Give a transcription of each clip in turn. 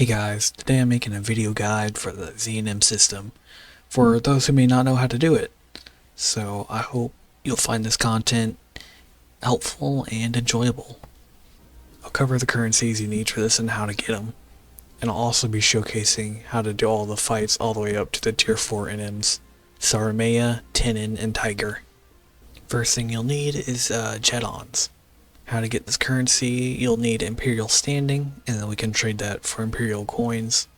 Hey guys, today I'm making a video guide for the ZNM system for those who may not know how to do it. So I hope you'll find this content helpful and enjoyable. I'll cover the currencies you need for this and how to get them. And I'll also be showcasing how to do all the fights all the way up to the tier 4 NMs, Sarameya, Tinnin, and Tyger. First thing you'll need is Jettons. How to get this currency, you'll need Imperial Standing, and then we can trade that for Imperial Coins,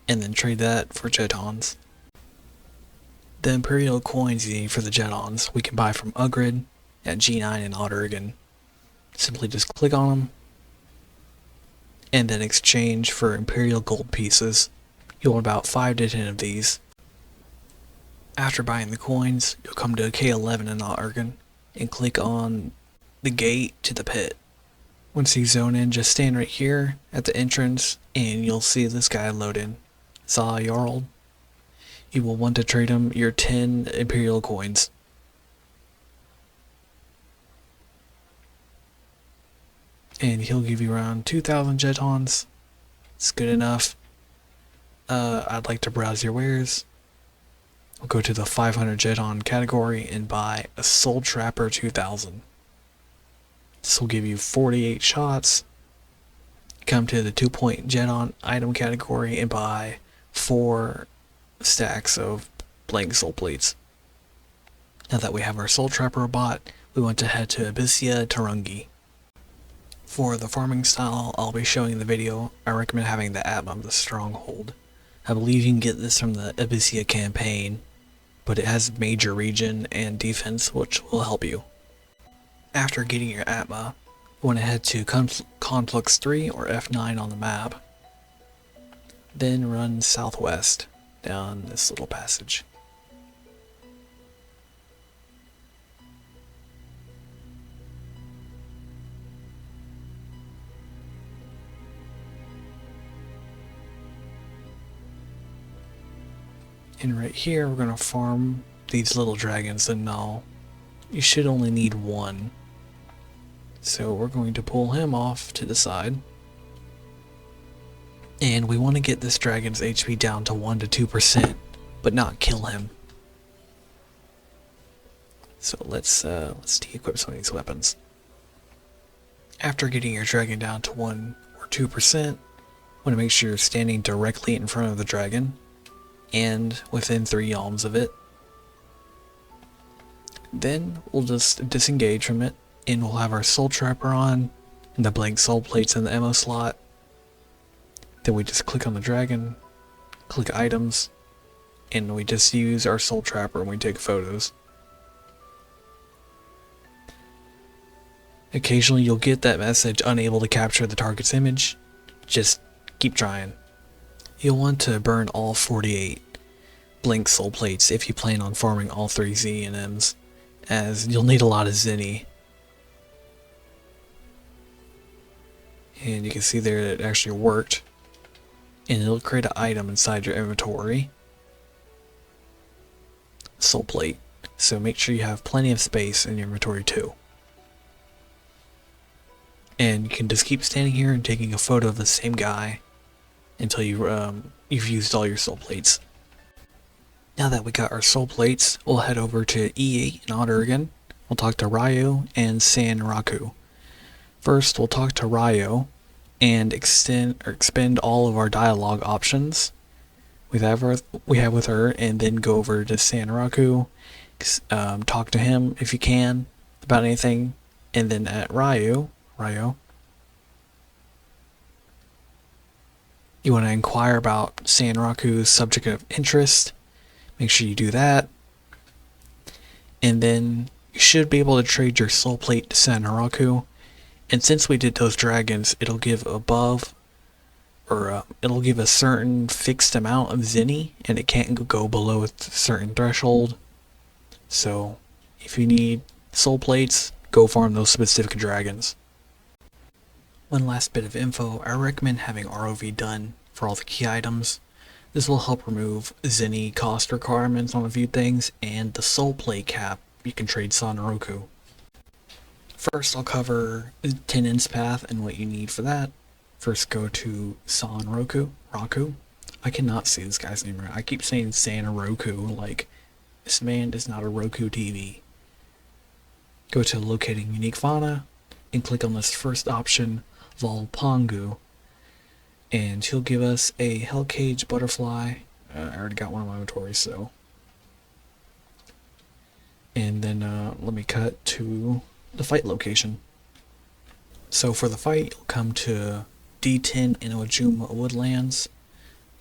and then trade that for Jettons. The Imperial Coins you need for the Jettons, we can buy from Ugrid at G9 in Oregon. Simply just click on them, and then exchange for Imperial Gold pieces. You'll want about 5 to 10 of these. After buying the coins, you'll come to K11 in Oregon, and click on the gate to the pit. Once you zone in, just stand right here at the entrance and you'll see this guy load in. Za Jarl. You will want to trade him your 10 Imperial coins. And he'll give you around 2,000 Jettons. It's good enough. I'd like to browse your wares. We'll go to the 500 Jetton category and buy a Soul Trapper 2000. This will give you 48 shots. Come to the 2-point Jetton item category and buy 4 stacks of blank soul plates. Now that we have our Soul Trapper bought, we want to head to Abyssia Turungi. For the farming style I'll be showing in the video, I recommend having the Atma, the Stronghold. I believe you can get this from the Abyssia campaign, but it has major region and defense which will help you. After getting your Atma, you want to head to Conflux 3 or F9 on the map. Then run southwest down this little passage. And right here we're going to farm these little dragons, and now you should only need one. So we're going to pull him off to the side. And we want to get this dragon's HP down to 1 to 2%, but not kill him. So let's de-equip some of these weapons. After getting your dragon down to 1 or 2%, want to make sure you're standing directly in front of the dragon and within 3 yalms of it. Then we'll just disengage from it, and we'll have our Soul Trapper on, and the blank soul plates in the ammo slot. Then we just click on the dragon, click items, and we just use our Soul Trapper when we take photos. Occasionally you'll get that message, unable to capture the target's image. Just keep trying. You'll want to burn all 48 blank soul plates if you plan on farming all 3 ZNMs, as you'll need a lot of Zeni. And you can see there that it actually worked, and it'll create an item inside your inventory, soul plate, so make sure you have plenty of space in your inventory too. And you can just keep standing here and taking a photo of the same guy until you've used all your soul plates. Now that we got our soul plates, we'll head over to E8 in Oregon. We'll talk to Ryo and Sanraku. First, we'll talk to Ryo and expend all of our dialogue options we have with her, and then go over to Sanraku, talk to him if you can about anything, and then at Ryo, you want to inquire about Sanraku's subject of interest. Make sure you do that, and then you should be able to trade your soul plate to Sanraku. And since we did those dragons, it'll give it'll give a certain fixed amount of Zeni, and it can't go below a certain threshold. So if you need soul plates, go farm those specific dragons. One last bit of info, I recommend having ROV done for all the key items. This will help remove Zeni cost requirements on a few things, and the soul plate cap you can trade Sanraku. First, I'll cover Tinnin's path and what you need for that. First go to Sanraku. I cannot say this guy's name right. I keep saying Sanraku like this man is not a Roku TV. Go to locating unique fauna and click on this first option, Vulpangue, and he'll give us a hell cage butterfly. I already got one in my inventory, so. And then let me cut to the fight location. So for the fight, you'll come to D10 in Ojuma Woodlands.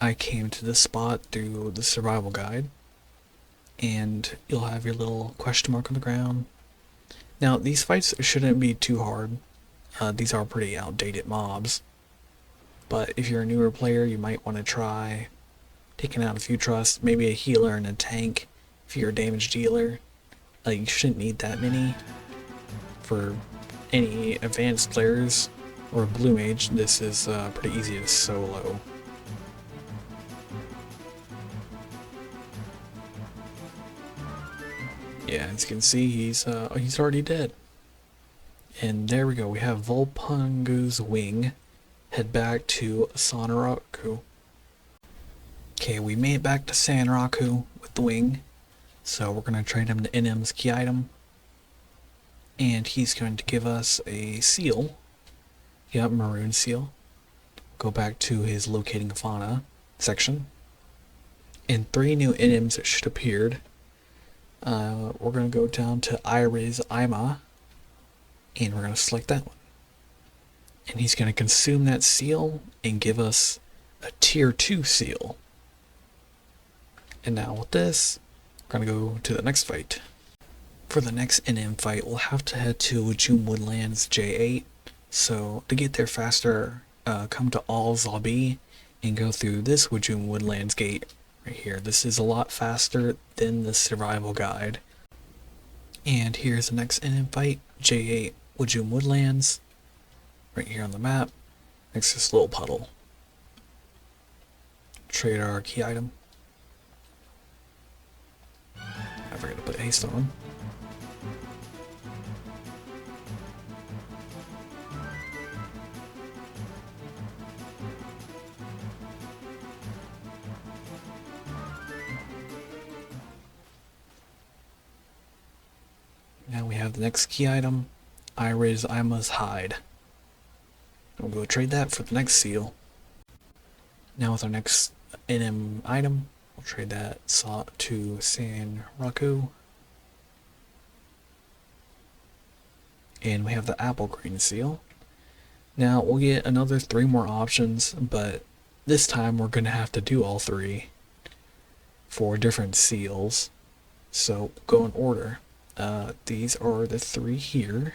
I came to this spot through the survival guide, and you'll have your little question mark on the ground. Now, these fights shouldn't be too hard. These are pretty outdated mobs, but if you're a newer player, you might want to try taking out a few trusts, maybe a healer and a tank. If you're a damage dealer, you shouldn't need that many. For any advanced players or a blue mage, this is pretty easy to solo. Yeah, as you can see, he's already dead. And there we go, we have Vulpangue's wing. Head back to Sanraku. Okay, we made it back to Sanraku with the wing. So we're going to trade him to NM's key item. And he's going to give us a seal. Yep, maroon seal. Go back to his locating fauna section. And 3 new NMs that should appeared. We're going to go down to Iriz Ima, and we're going to select that one. And he's going to consume that seal and give us a tier 2 seal. And now with this, we're going to go to the next fight. For the next NM fight, we'll have to head to Ojuma Woodlands J8. So to get there faster, come to All Zabi and go through this Ojuma Woodlands gate right here. This is a lot faster than the survival guide. And here's the next NM fight, J8 Ojuma Woodlands, right here on the map, next to this little puddle. Trade our key item. I forgot to put haste on. Now we have the next key item, Iriz Ima's hide. We'll go trade that for the next seal. Now with our next NM item, we'll trade that to Sanraku. And we have the apple green seal. Now we'll get another 3 more options, but this time we're going to have to do all 3 for different seals. So go in order. These are the 3 here.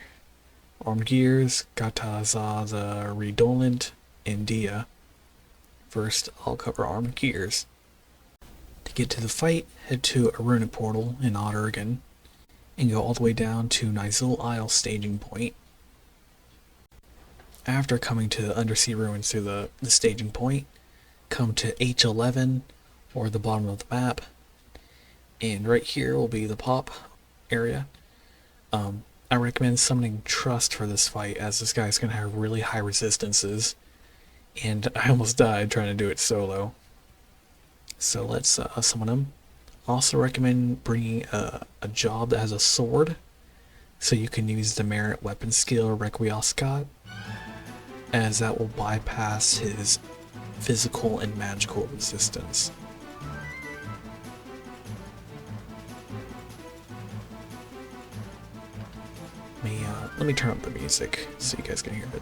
Armed Gears, Gotoh Zha the Redolent, and Dia. First, I'll cover Armed Gears. To get to the fight, head to a runic portal in Oregon, and go all the way down to Nizul Isle staging point. After coming to the undersea ruins through the staging point, come to H11, or the bottom of the map, and right here will be the pop area. I recommend summoning Trust for this fight, as this guy's going to have really high resistances, and I almost died trying to do it solo. So let's summon him. Also recommend bringing a job that has a sword, so you can use the merit weapon skill Requiescat, as that will bypass his physical and magical resistance. Let me turn up the music so you guys can hear it.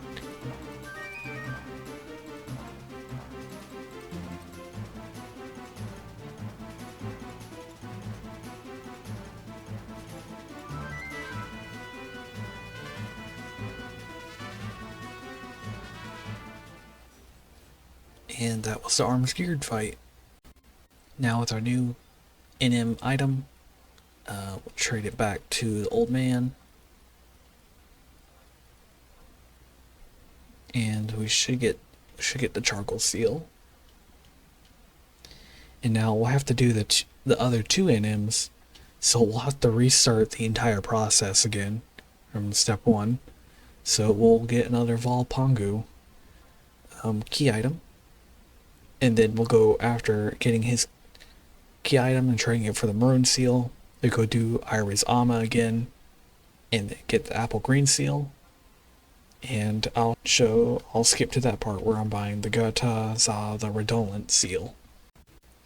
And that was the Arms Geared fight. Now with our new NM item, we'll trade it back to the old man. And we should get the charcoal seal. And now we'll have to do the other 2 NMs, so we'll have to restart the entire process again from step 1. So we'll get another Vulpangue. key item, and then we'll go after getting his key item and trading it for the maroon seal. We'll go do Iriz Ima again and get the apple green seal. And I'll skip to that part where I'm buying the Gotoh Zha the Redolent seal.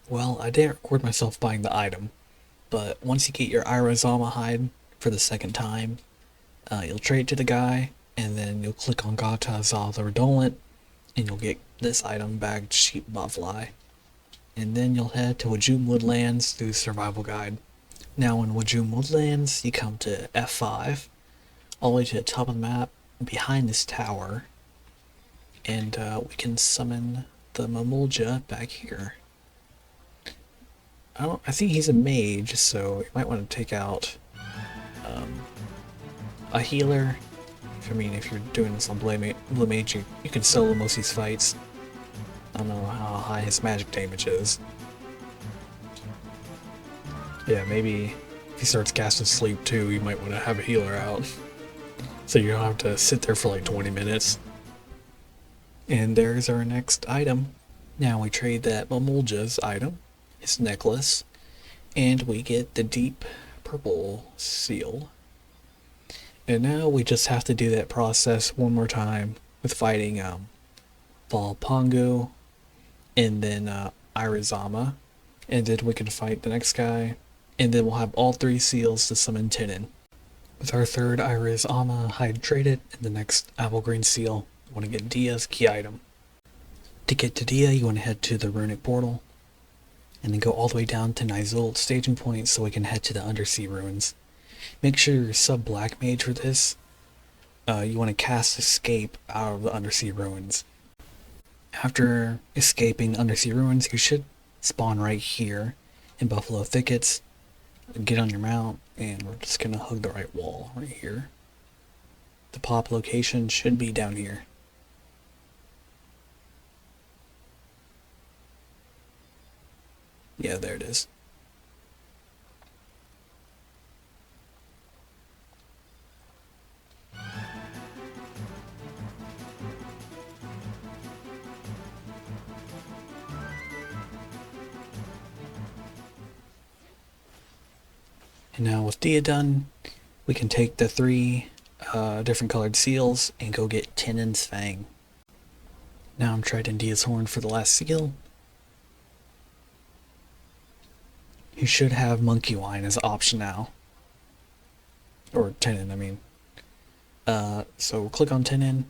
Well, I didn't record myself buying the item, but once you get your Iriz Ima hide for the second time, you'll trade to the guy, and then you'll click on Gotoh Zha the Redolent, and you'll get this item, bagged sheep botfly. And then you'll head to Wajum Woodlands through Survival Guide. Now in Wajum Woodlands, you come to F5, all the way to the top of the map, behind this tower, and we can summon the Mahjlaef back here. I think he's a mage, so you might want to take out a healer. If you're doing this on Blue Mage, you can solo most of these fights. I don't know how high his magic damage is. Yeah, maybe if he starts casting sleep too, you might want to have a healer out. So you don't have to sit there for like 20 minutes. And there's our next item. Now we trade that Mahjlaef's item, his necklace, and we get the deep purple seal. And now we just have to do that process one more time with fighting Vulpangue and then Iriz Ima. And then we can fight the next guy. And then we'll have all 3 seals to summon Tinnin. With our third Iriz Ima hide traded and the next apple green seal, you want to get Dia's key item. To get to Dia, you want to head to the runic portal, and then go all the way down to Nyzul's staging point so we can head to the undersea ruins. Make sure you're sub black mage for this. You want to cast escape out of the undersea ruins. After escaping the undersea ruins, you should spawn right here in Buffalo Thickets. Get on your mount, and we're just gonna hug the right wall right here. The pop location should be down here. Yeah, there it is. And now with Dia done, we can take the 3 different colored seals and go get Tinnin's Fang. Now I'm trading Dia's Horn for the last seal. You should have Monkey Wine as an option now. Or Tinnin, I mean. So click on Tinnin.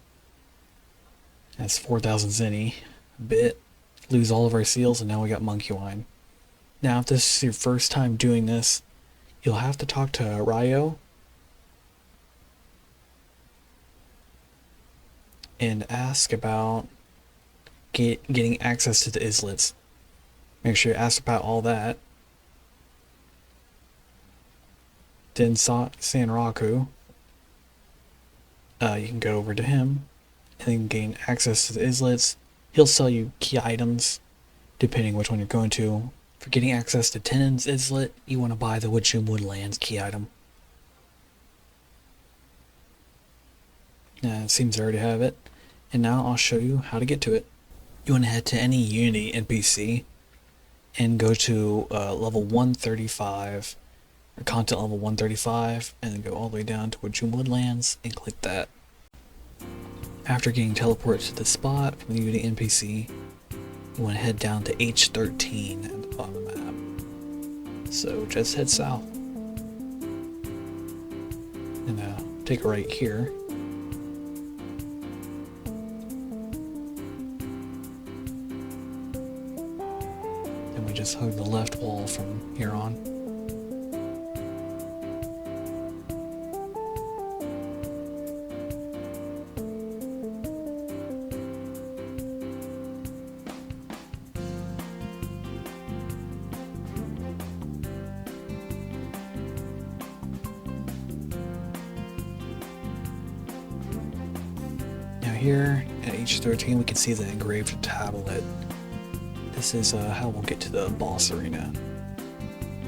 That's 4,000 Zeni. Bit. Lose all of our seals, and now we got Monkey Wine. Now if this is your first time doing this, you'll have to talk to Ryo and ask about getting access to the islets. Make sure you ask about all that. Then Sanraku, you can go over to him and then gain access to the islets. He'll sell you key items depending which one you're going to. For getting access to Tinnin's islet, you want to buy the Wajum Woodlands key item. It seems I already have it. And now I'll show you how to get to it. You want to head to any Unity NPC and go to level 135, or content level 135, and then go all the way down to Wajum Woodlands and click that. After getting teleported to the spot from the Unity NPC, you want to head down to H13 at the bottom of the map. So just head south. And take a right here. Then we just hug the left wall from here on. Here at H13 we can see the engraved tablet. This is how we'll get to the boss arena.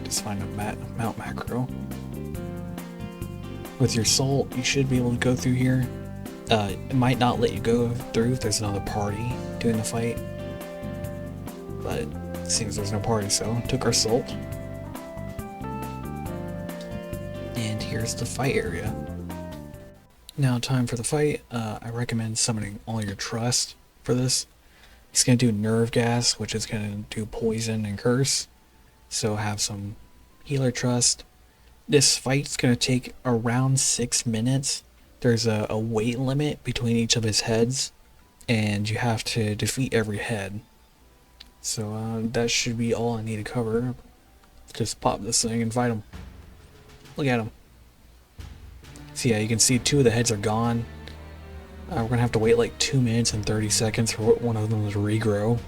Just find a mount macro. With your soul, you should be able to go through here. It might not let you go through if there's another party, doing the fight. But it seems there's no party, so took our salt. And here's the fight area. Now time for the fight. I recommend summoning all your trust for this. He's going to do nerve gas, which is going to do poison and curse. So have some healer trust. This fight's going to take around 6 minutes. There's a weight limit between each of his heads, and you have to defeat every head. So that should be all I need to cover. Just pop this thing and fight him. Look at him. So yeah, you can see 2 of the heads are gone. We're going to have to wait like 2 minutes and 30 seconds for one of them to regrow.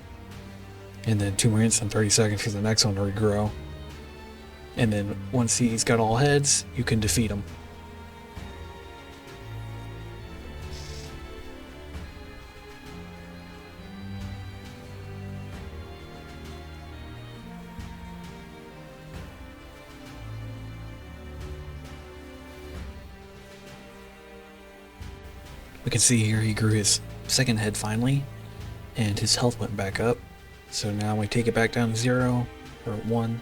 And then 2 minutes and 30 seconds for the next one to regrow. And then once he's got all heads, you can defeat him. We can see here he grew his second head finally, and his health went back up. So now we take it back down to 0, or 1,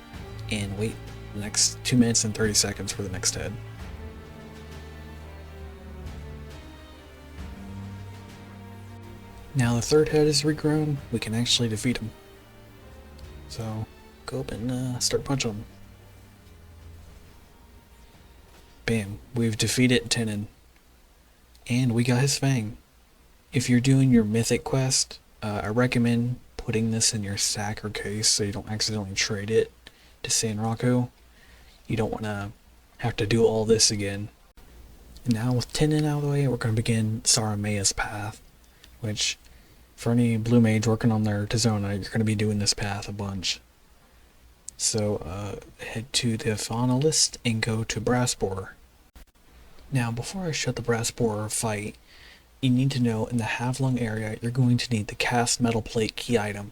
and wait the next 2 minutes and 30 seconds for the next head. Now the third head is regrown, we can actually defeat him. So go up and start punching him. Bam, we've defeated Tinnin. And we got his fang. If you're doing your mythic quest, I recommend putting this in your sack or case so you don't accidentally trade it to Sanraku. You don't want to have to do all this again. And now with Tinnin out of the way, we're going to begin Sarameya's path, which for any blue mage working on their Tizona, you're going to be doing this path a bunch. So head to the fauna list and go to Brass Borer. Now, before I shut the Brass Borer fight, you need to know in the Havlung area, you're going to need the Cast Metal Plate key item.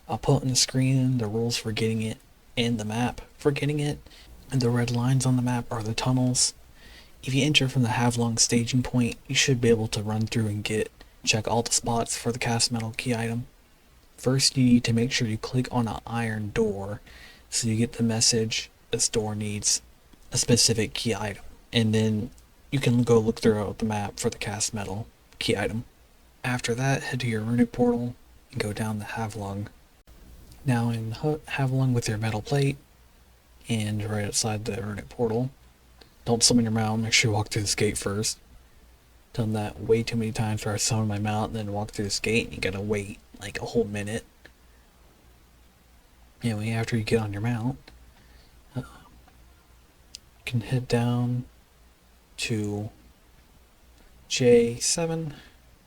I'll put on the screen the rules for getting it and the map for getting it, and the red lines on the map are the tunnels. If you enter from the Havlung staging point, you should be able to run through and check all the spots for the Cast Metal key item. First, you need to make sure you click on an iron door, so you get the message this door needs a specific key item. And then you can go look throughout the map for the Cast Metal key item. After that, head to your runic portal and go down the Havlung. Now in Havlung with your metal plate, and right outside the runic portal, don't summon your mount, make sure you walk through this gate first. Done that way too many times where I summon my mount and then walk through this gate and you gotta wait like a whole minute. Anyway, after you get on your mount, you can head down to J7. I'm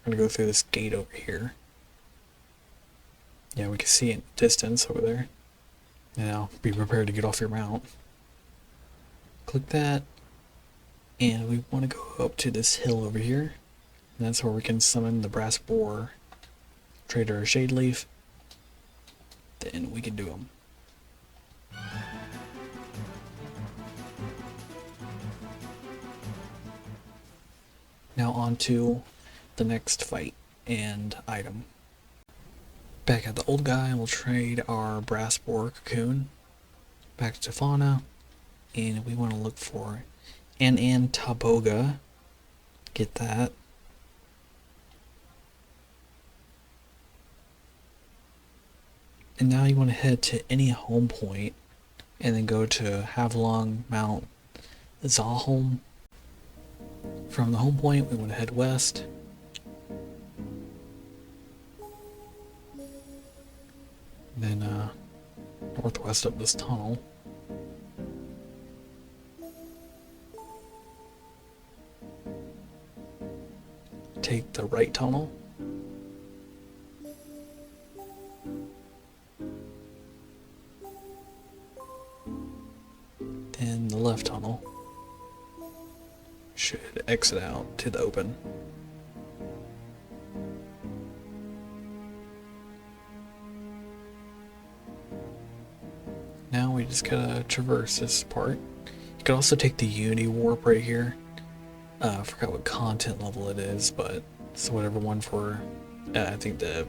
gonna go through this gate over here. Yeah, we can see it in the distance over there. Now, be prepared to get off your mount. Click that, and we want to go up to this hill over here. And that's where we can summon the Brass Borer, Trader a Shade Leaf. Then we can do them. Now on to the next fight and item. Back at the old guy, we'll trade our Brass Borer Cocoon. Back to fauna, and we want to look for Anantaboga. Get that. And now you want to head to any home point, and then go to Havlung Mount Zaholm. From the home point, we want to head west. Then northwest up this tunnel. Take the right tunnel. Then the left tunnel. Should exit out to the open. Now we just gotta traverse this part. You could also take the Unity warp right here. I forgot what content level it is, but it's whatever one for, I think the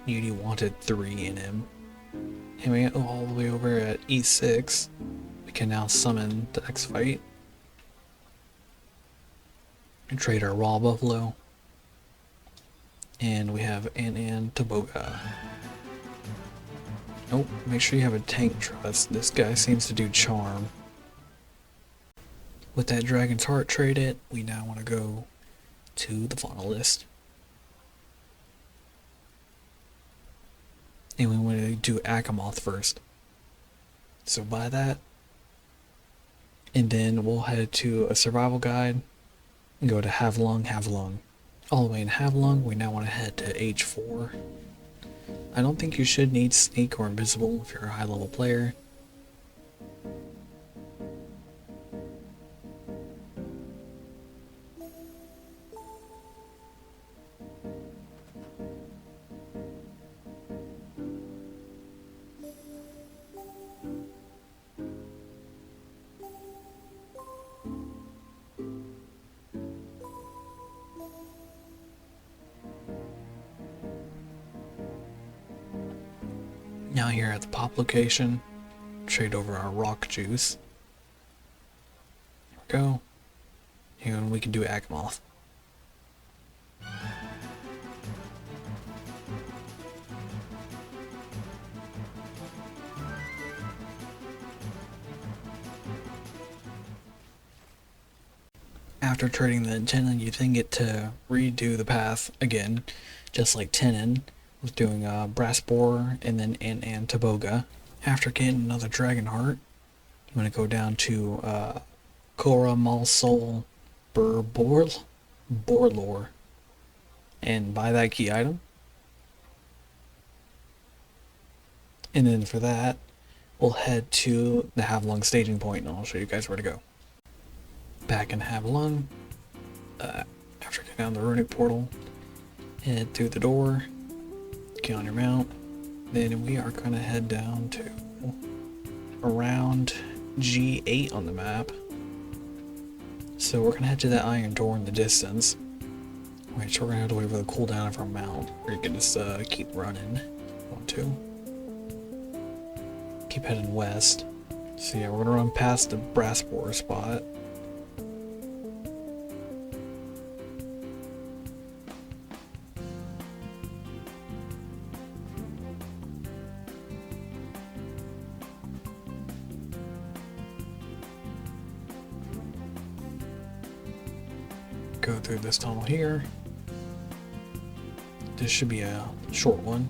Unity wanted 3 in him. And we go all the way over at E6. We can now summon the next fight. And trade our raw buffalo. And we have Anantaboga. Nope, make sure you have a tank trust. This guy seems to do charm. With that Dragon's Heart traded, we now want to go to the final list. And we want to do Achamoth first. So buy that. And then we'll head to a survival guide and go to Havlung. All the way in Havlung, we now want to head to H4. I don't think you should need Sneak or Invisible if you're a high level player. Now here at the pop location, trade over our rock juice. There we go. And we can do Achamoth. After trading the Tinnin, you then get to redo the path again, just like Tinnin was doing Brass Boar and then Anantaboga. After getting another Dragon Heart, you want to go down to Khromasoul Bhurborlor and buy that key item. And then for that, we'll head to the Havlung staging point, and I'll show you guys where to go. Back in Havlung, after getting down the runic portal, head through the door, get on your mount, then we are going to head down to around G8 on the map. So we're going to head to that iron door in the distance, which we're going to have to wait for the cooldown of our mount, or you can just keep running if you want to. Keep heading west. So yeah, we're going to run past the Brass Boar spot. Go through this tunnel here. This should be a short one.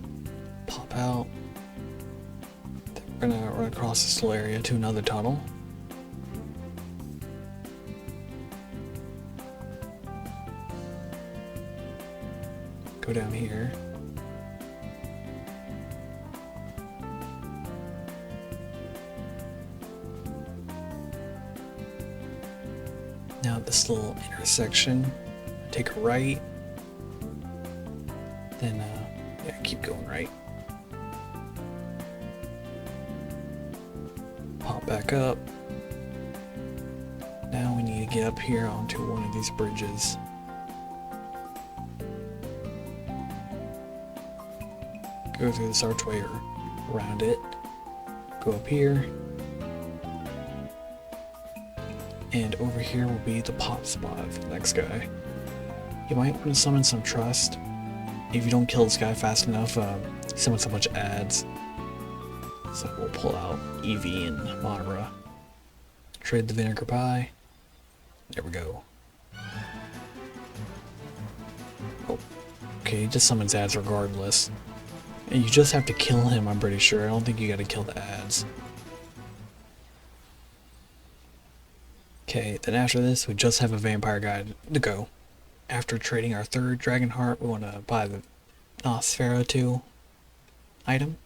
Pop out. Then we're gonna run across this little area to another tunnel. Go down here. Now at this little intersection, take a right, then yeah, keep going right. Pop back up. Now we need to get up here onto one of these bridges. Go through this archway or around it. Go up here. And over here will be the pop spot for the next guy. You might want to summon some trust. If you don't kill this guy fast enough, he summons a bunch of ads. So we'll pull out Eevee and Monera. Trade the Vinegar Pie. There we go. Oh, okay, he just summons ads regardless. And you just have to kill him, I'm pretty sure. I don't think you gotta kill the ads. Okay, then after this, we just have a vampire guide to go. After trading our third Dragon Heart, we want to buy the Nosferatu item.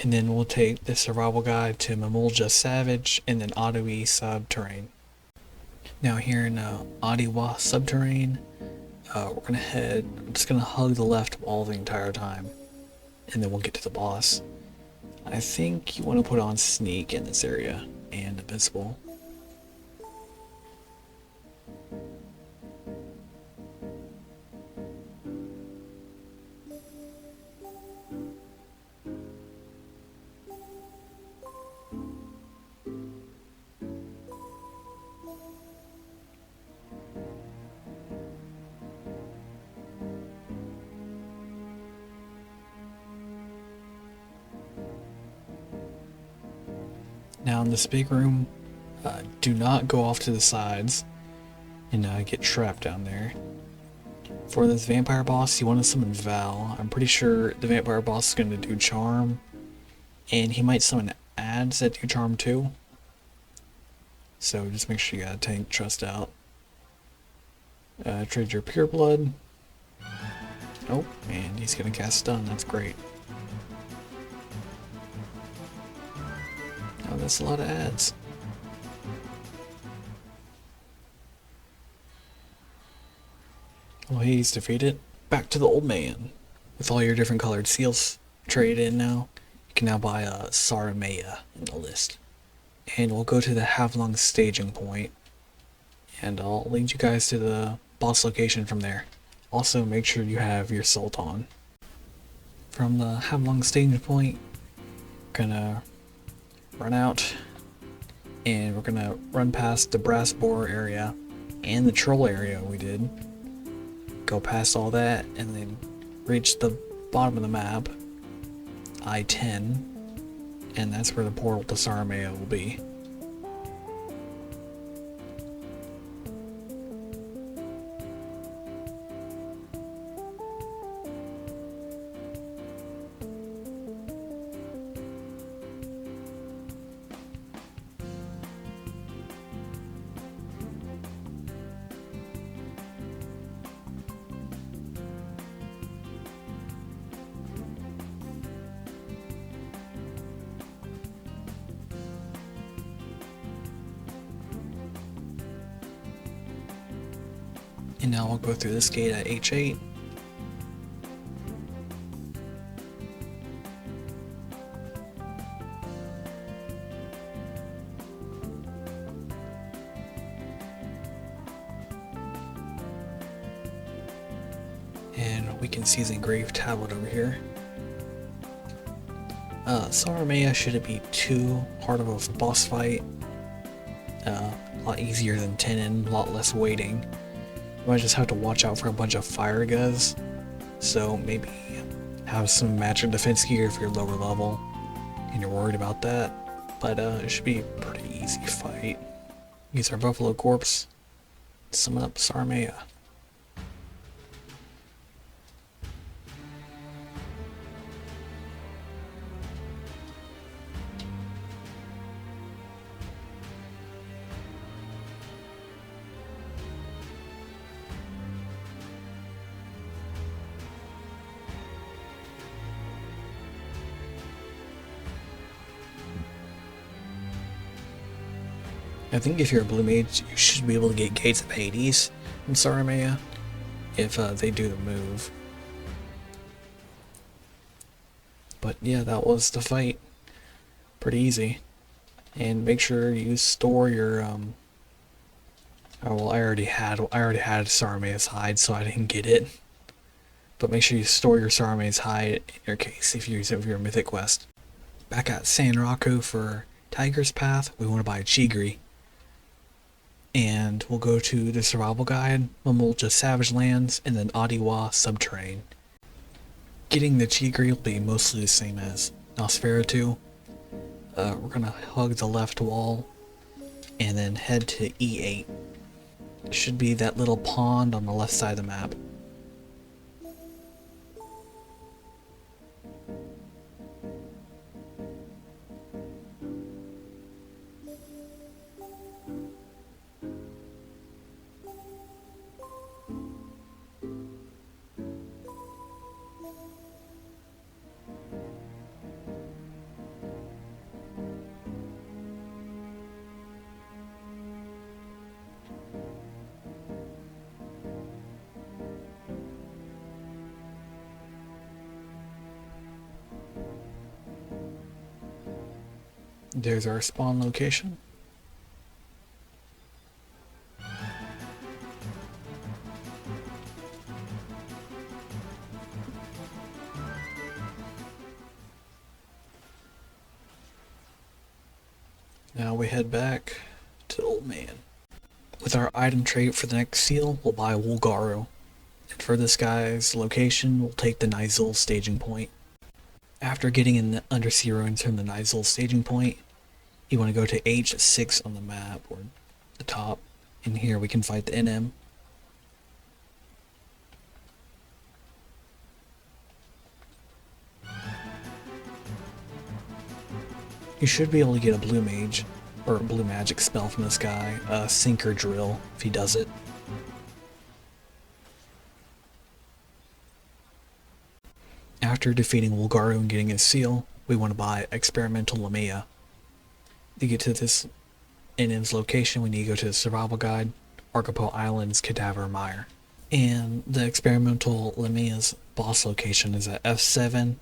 And then we'll take the survival guide to Mahjlaef Savage and then Ottawa Subterrane. Now here in Ottawa Subterrane, we're gonna head, I'm just gonna hug the left wall the entire time. And then we'll get to the boss. I think you want to put on Sneak in this area and Invisible. Now in this big room, do not go off to the sides and get trapped down there. For this vampire boss, you want to summon Val. I'm pretty sure the vampire boss is going to do Charm, and he might summon ads that do Charm too. So just make sure you got a tank trust out. Trade your pure blood. Oh, and he's going to cast stun. That's great. Oh, that's a lot of ads. Well, he's defeated. Back to the old man. With all your different colored seals traded in now, you can now buy a Sarameya in the list. And we'll go to the Havlung staging point, and I'll lead you guys to the boss location from there. Also, make sure you have your Sultan. From the Havlung staging point, we're gonna run out, and we're gonna run past the brass boar area and the troll area we did. Go past all that, and then reach the bottom of the map, I-10, and that's where the portal to Sarameya will be. And now we'll go through this gate at H8. And we can see the engraved tablet over here. Sarameya shouldn't be too hard of a boss fight. A lot easier than Tinnin, a lot less waiting. You might just have to watch out for a bunch of fire guys, so maybe have some magic defense gear if you're lower level and you're worried about that, but it should be a pretty easy fight. Use our buffalo corpse, summon up Sarameya. I think if you're a blue mage, you should be able to get Gates of Hades from Sarameya if they do the move. But yeah, that was the fight. Pretty easy. And make sure you store your oh well, I already had Sarameya's hide, so I didn't get it. But make sure you store your Sarameya's hide in your case if you use it for your mythic quest. Back at Sanraku for Tiger's Path, we want to buy Chigre. And we'll go to the survival guide, Mamulja Savage Lands, and then Adiwa Subterrane. Getting the Chigre will be mostly the same as Nosferatu. We're gonna hug the left wall, and then head to E8. It should be that little pond on the left side of the map. There's our spawn location. Now we head back to Old Man. With our item trait for the next seal, we'll buy Wulgaru. And for this guy's location, we'll take the Nizul staging point. After getting in the undersea ruins from the Nizul staging point, You want to go to H6 on the map, or the top. In here we can fight the NM. You should be able to get a blue mage, or a blue magic spell from this guy, a Sinker Drill, if he does it. After defeating Wulgaru and getting his seal, we want to buy Experimental Lamia. To get to this NM's location, we need to go to the survival guide, Archipel Islands, Caedarva Mire. And the Experimental Lamia's boss location is at F7,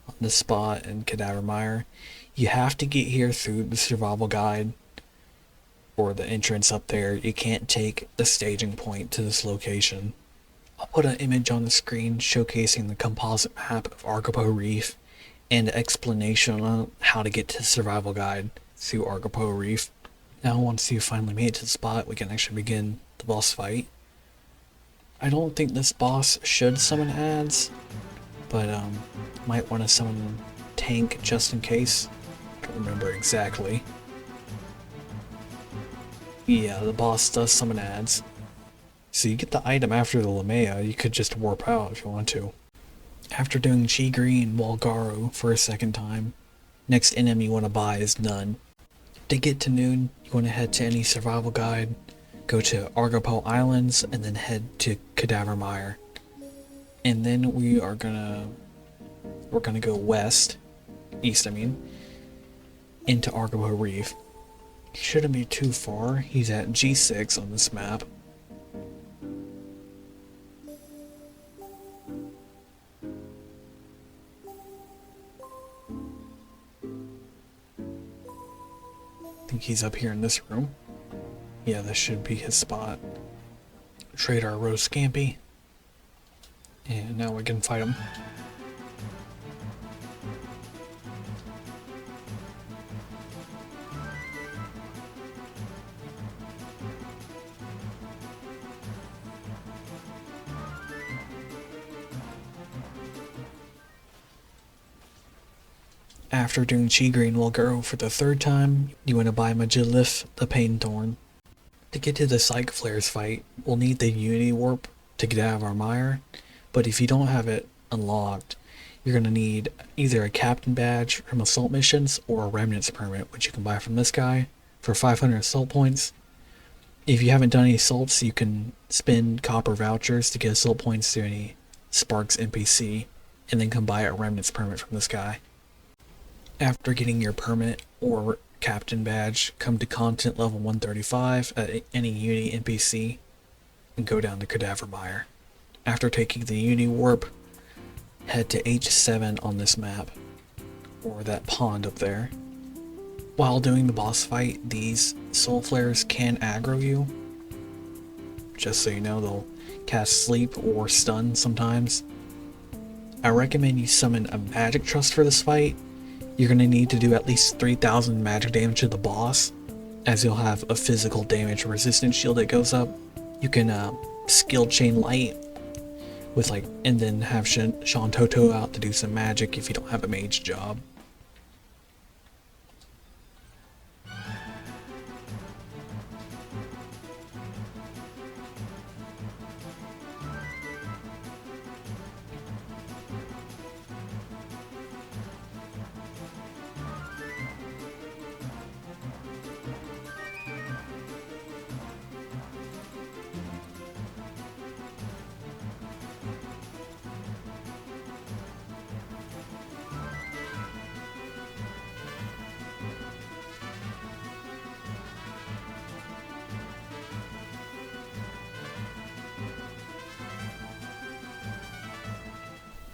on this spot in Caedarva Mire. You have to get here through the survival guide, or the entrance up there. You can't take the staging point to this location. I'll put an image on the screen showcasing the composite map of Archipel Reef and an explanation on how to get to the survival guide through Archipel Reef. Now once you finally made it to the spot, we can actually begin the boss fight. I don't think this boss should summon ads, but might want to summon tank just in case. I don't remember exactly. Yeah, the boss does summon ads. So you get the item after the Lamia, you could just warp out if you want to. After doing Chigre and Wulgaru for a second time, next enemy you want to buy is Nuhn. To get to Nuhn, you want to head to any survival guide, go to Archipel Islands, and then head to Caedarva Mire. And then we're gonna go east I mean, into Archipel Reef. He shouldn't be too far, he's at G6 on this map. I think he's up here in this room. Yeah, this should be his spot. Trade our Rose Scampy. And now we can fight him. After doing Chigre and Wulgaru for the third time, you want to buy Mahjlaef the Paintorn. To get to the Psych Flares fight, we'll need the Unity Warp to get out of our mire, but if you don't have it unlocked, you're going to need either a Captain Badge from Assault Missions or a Remnants Permit, which you can buy from this guy for 500 Assault points. If you haven't done any assaults, you can spend copper vouchers to get assault points to any Sparks NPC, and then come buy a Remnants Permit from this guy. After getting your permit or captain badge, come to content level 135 at any Unity NPC and go down to Caedarva Mire. After taking the Unity warp, head to H7 on this map, or that pond up there. While doing the boss fight, these soul flares can aggro you. Just so you know, they'll cast sleep or stun sometimes. I recommend you summon a magic trust for this fight. You're going to need to do at least 3,000 magic damage to the boss, as you'll have a physical damage resistance shield that goes up. You can skill chain light with and then have Sean Toto out to do some magic if you don't have a mage job.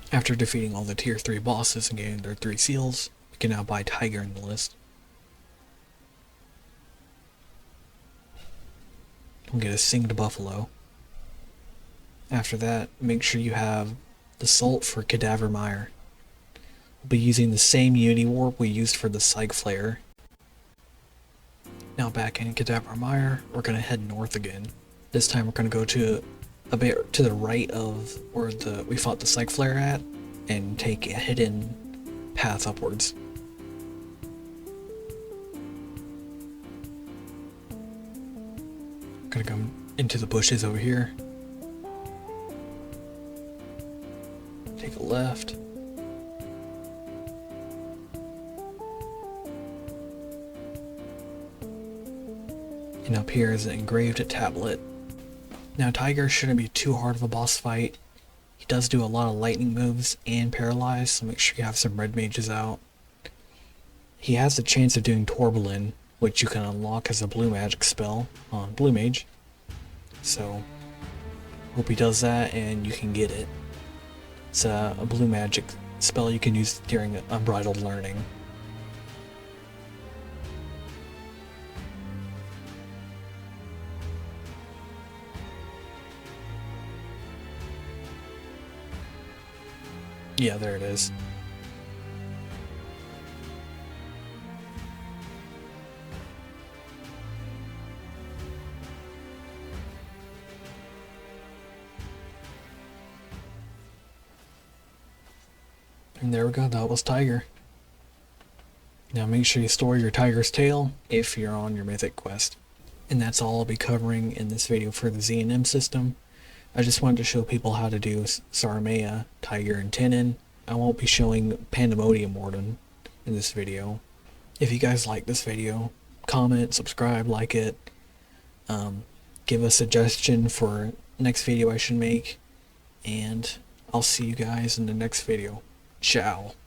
After defeating all the tier 3 bosses and getting their 3 seals, we can now buy Tyger in the list. We'll get a Singed Buffalo. After that, make sure you have the Salt for Caedarva Mire. We'll be using the same Unity Warp we used for the Psych Flare. Now back in Caedarva Mire, we're going to head north again. This time we're going to go to a bit to the right of where we fought the Psych Flare at, and take a hidden path upwards. Gonna come into the bushes over here. Take a left. And up here is an engraved tablet. Now Tyger shouldn't be too hard of a boss fight. He does do a lot of lightning moves and paralyze, so make sure you have some red mages out. He has the chance of doing Torbellin, which you can unlock as a blue magic spell on blue mage. So hope he does that and you can get it. It's a blue magic spell you can use during unbridled learning. Yeah, there it is. And there we go, that was Tyger. Now make sure you store your Tyger's tail if you're on your mythic quest. And that's all I'll be covering in this video for the ZNM system. I just wanted to show people how to do Sarameya, Tyger, and Tinnin. I won't be showing Pandemonium Warden in this video. If you guys like this video, comment, subscribe, like it. Give a suggestion for next video I should make. And I'll see you guys in the next video. Ciao.